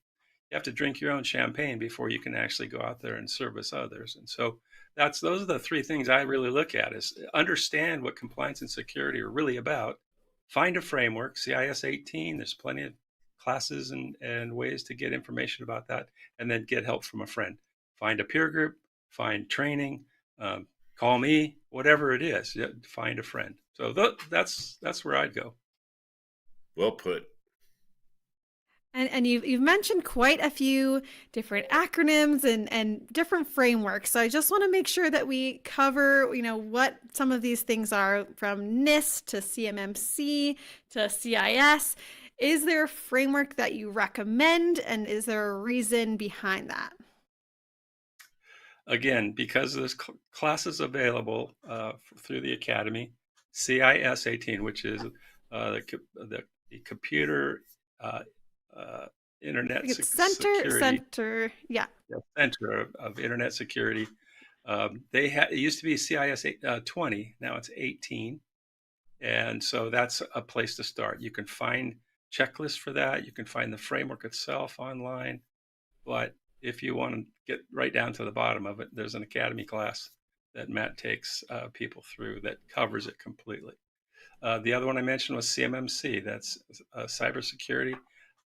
drink your own champagne before you can actually go out there and service others. And so those are the three things I really look at: is understand what compliance and security are really about. Find a framework, CIS 18. There's plenty of classes and ways to get information about that, and then get help from a friend. Find a peer group, find training, call me, whatever it is. Find a friend. So that's where I'd go. Well put. And you've mentioned quite a few different acronyms and different frameworks. So I just want to make sure that we cover, what some of these things are, from NIST to CMMC to CIS. Is there a framework that you recommend, and is there a reason behind that? Again, because there's classes available through the Academy, CIS 18, which is the computer internet security. Center of Internet Security. It used to be CIS 20, now it's 18. And so that's a place to start. You can find checklists for that. You can find the framework itself online. But if you want to get right down to the bottom of it, there's an Academy class that Matt takes people through that covers it completely. The other one I mentioned was CMMC. That's Cybersecurity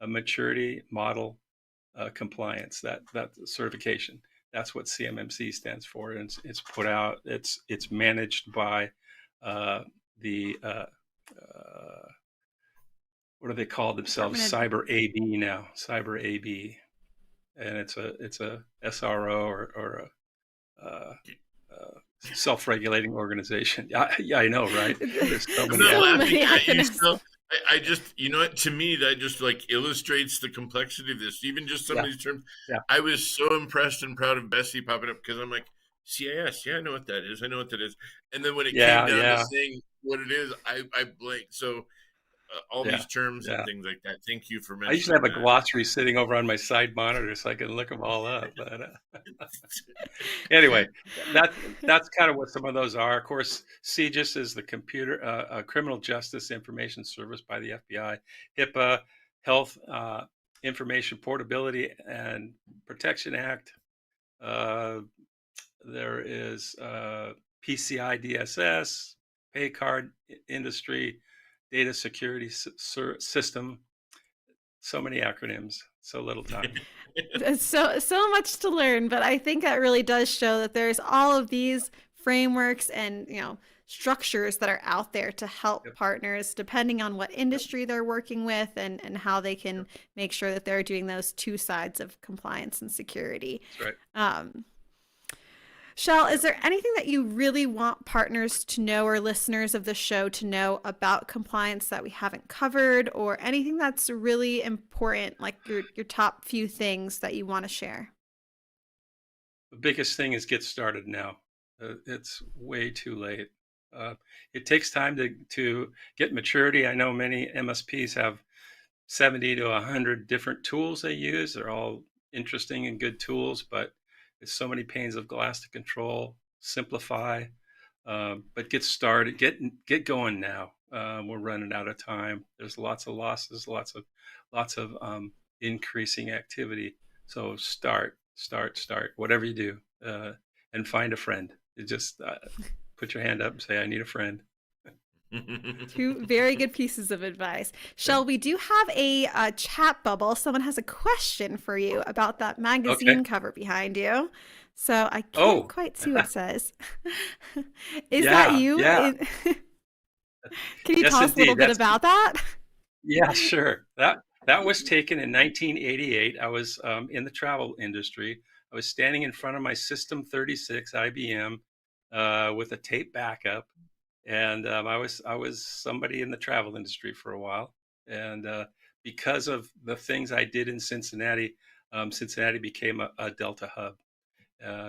Maturity Model Compliance. That certification. That's what CMMC stands for, and it's put out. It's managed by what do they call themselves? Cyber AB now. Cyber AB, and it's a SRO or a self-regulating organization. Yeah, I know, right? There's so many. I'm not laughing at you. I just, you know what, to me, that just like illustrates the complexity of this. Even just some of Yeah. these terms. Yeah. I was so impressed and proud of Bessie popping up because I'm like, CIS, yeah, I know what that is. I know what that is. And then when it came down to saying what it is, I blanked. So all Yeah. these terms and Yeah. things like that. Thank you for I usually have mentioning a that. glossary sitting over on my side monitor so I can look them all up. But anyway, that's kind of what some of those are. Of course, CJIS is the Criminal Justice Information Service by the FBI, HIPAA, Health Information Portability and Protection Act. There is PCI DSS, pay card industry, data security system. So many acronyms, so little time. It's so much to learn, but I think that really does show that there's all of these frameworks and structures that are out there to help partners depending on what industry they're working with and how they can make sure that they're doing those two sides of compliance and security. That's right. Shel, is there anything that you really want partners to know or listeners of the show to know about compliance that we haven't covered, or anything that's really important, like your top few things that you want to share? The biggest thing is get started now. It's way too late. It takes time to get maturity. I know many MSPs have 70 to 100 different tools they use. They're all interesting and good tools, but there's so many panes of glass to control, simplify, but get started, get going now. We're running out of time. There's lots of losses, lots of increasing activity. So start, whatever you do, and find a friend. You just put your hand up and say, I need a friend. Two very good pieces of advice. Shel, we do have a chat bubble. Someone has a question for you about that magazine cover behind you. So I can't quite see what it says. Is that you? Yeah. Can you tell us a little bit about that? Yeah, sure. That was taken in 1988. I was in the travel industry. I was standing in front of my System 36 IBM with a tape backup. And I was somebody in the travel industry for a while, and because of the things I did in Cincinnati, Cincinnati became a Delta hub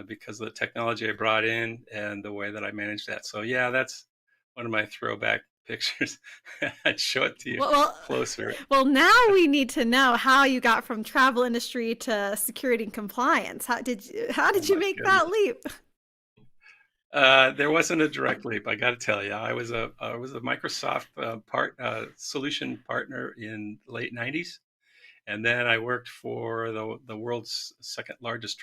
because of the technology I brought in and the way that I managed that. So yeah, that's one of my throwback pictures. I'd show it to you closer. Well, now we need to know how you got from travel industry to security and compliance. How did you make that leap? There wasn't a direct leap, I got to tell you. I was a Microsoft solution partner in the late 90s, and then I worked for the world's second largest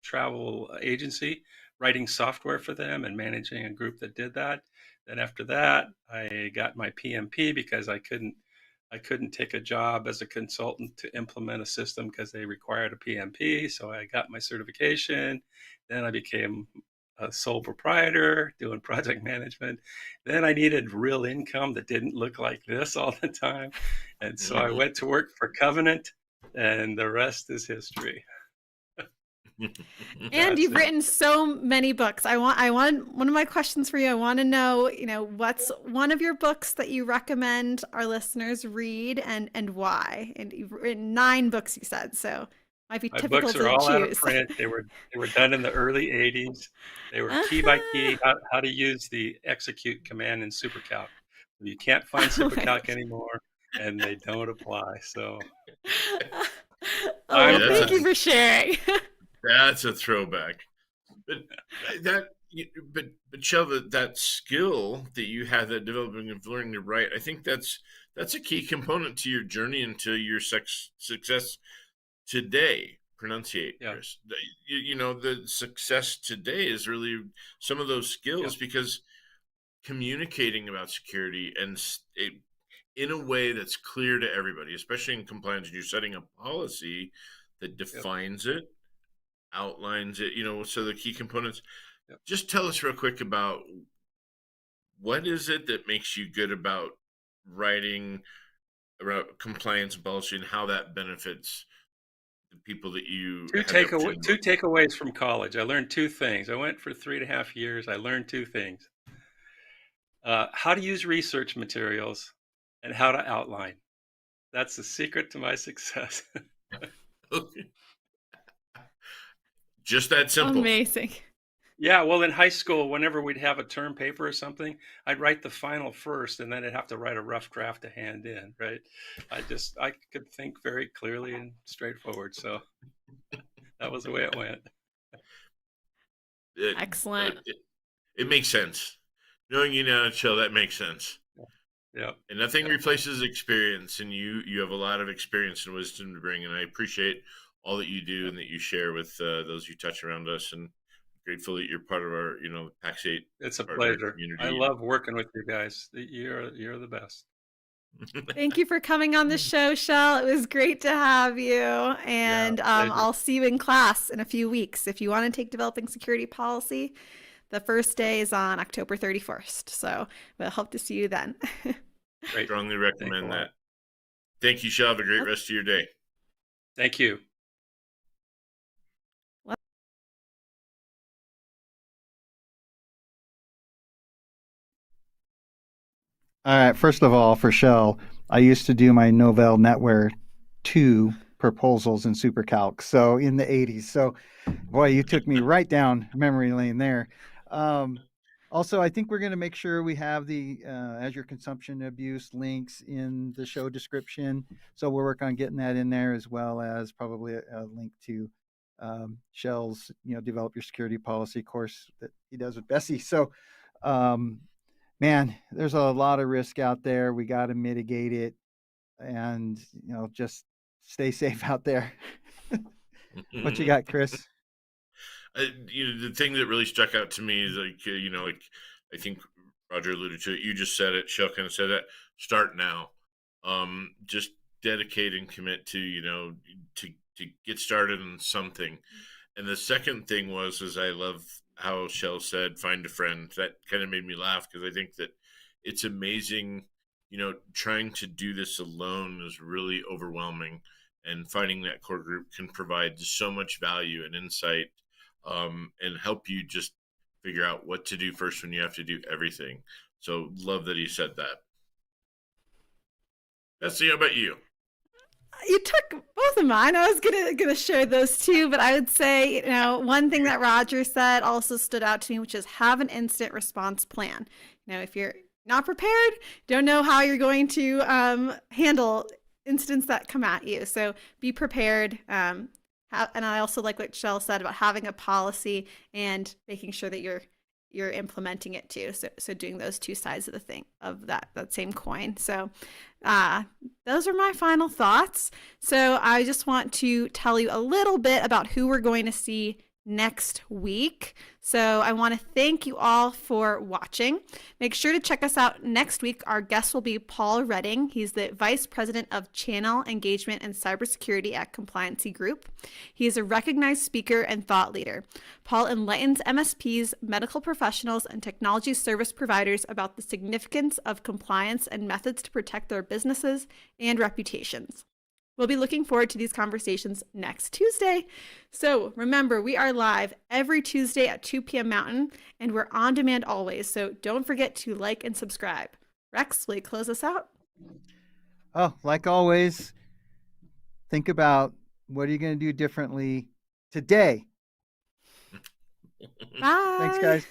travel agency, writing software for them and managing a group that did that. Then after that, I got my PMP because I couldn't take a job as a consultant to implement a system because they required a PMP. So I got my certification. Then I became a sole proprietor doing project management. Then I needed real income that didn't look like this all the time. And so I went to work for Covenant, and the rest is history. And you've written so many books. I want one of my questions for you. I want to know, what's one of your books that you recommend our listeners read and why? And you've written 9 books, you said, so might be typical to choose. My books are all out of print. They were done in the early 80s. They were key by key, how to use the execute command in SuperCalc. You can't find SuperCalc anymore, and they don't apply. So thank you for sharing. That's a throwback. But Shel, that skill that you had, that developing of learning to write, I think that's a key component to your journey and to your success today. Pronunciate, Chris. The success today is really some of those skills because communicating about security and in a way that's clear to everybody, especially in compliance, and you're setting a policy that defines it, outlines it, so the key components. Just tell us real quick about what is it that makes you good about writing about compliance and policy and how that benefits the people that you Two takeaways from college. I learned 2 things. I went for 3.5 years. I learned 2 things. how to use research materials, and how to outline. That's the secret to my success. Just that simple. Amazing. Yeah, well, in high school, whenever we'd have a term paper or something, I'd write the final first, and then I'd have to write a rough draft to hand in, right? I could think very clearly and straightforward, so that was the way it went. Excellent. It makes sense. Knowing you now, Shel, that makes sense. Yeah. And nothing replaces experience, and you have a lot of experience and wisdom to bring, and I appreciate all that you do and that you share with those you touch around us, and grateful that you're part of our, Pax8. It's a partner pleasure. community. I love working with you guys. You're the best. Thank you for coming on the show, Shel. It was great to have you. And I'll see you in class in a few weeks. If you want to take developing security policy, the first day is on October 31st. So we'll hope to see you then. Great. Strongly recommend that. Thank you, Shel. Have a great rest of your day. Thank you. All right. First of all, for Shel, I used to do my Novell NetWare 2 proposals in SuperCalc. So in the 80s. So, boy, you took me right down memory lane there. Also, I think we're going to make sure we have the Azure consumption abuse links in the show description. So we'll work on getting that in there, as well as probably a link to Shel's, develop your security policy course that he does with Bessie. So, man, there's a lot of risk out there. We got to mitigate it, and just stay safe out there. What you got, Chris? The thing that really stuck out to me is I think Roger alluded to it. You just said it. Shel kind of said that. Start now. Just dedicate and commit to to get started on something. And the second thing is I love how Shel said, find a friend. That kind of made me laugh, because I think that it's amazing, trying to do this alone is really overwhelming, and finding that core group can provide so much value and insight, and help you just figure out what to do first when you have to do everything. So love that he said that. Bessie, how about you? You took both of mine. I was gonna share those too, but I would say, one thing that Roger said also stood out to me, which is have an incident response plan. If you're not prepared, don't know how you're going to handle incidents that come at you. So be prepared. And I also like what Shel said about having a policy and making sure that you're implementing it too. So doing those two sides of the thing, of that same coin. So those are my final thoughts. So I just want to tell you a little bit about who we're going to see next week. So I want to thank you all for watching. Make sure to check us out next week. Our guest will be Paul Redding. He's the Vice President of Channel Engagement and Cybersecurity at Compliancy Group. He is a recognized speaker and thought leader. Paul enlightens MSPs, medical professionals, and technology service providers about the significance of compliance and methods to protect their businesses and reputations. We'll be looking forward to these conversations next Tuesday. So remember, we are live every Tuesday at 2 p.m. Mountain, and we're on demand always. So don't forget to like and subscribe. Rex, will you close us out? Oh, like always, think about what are you going to do differently today. Bye. Thanks, guys.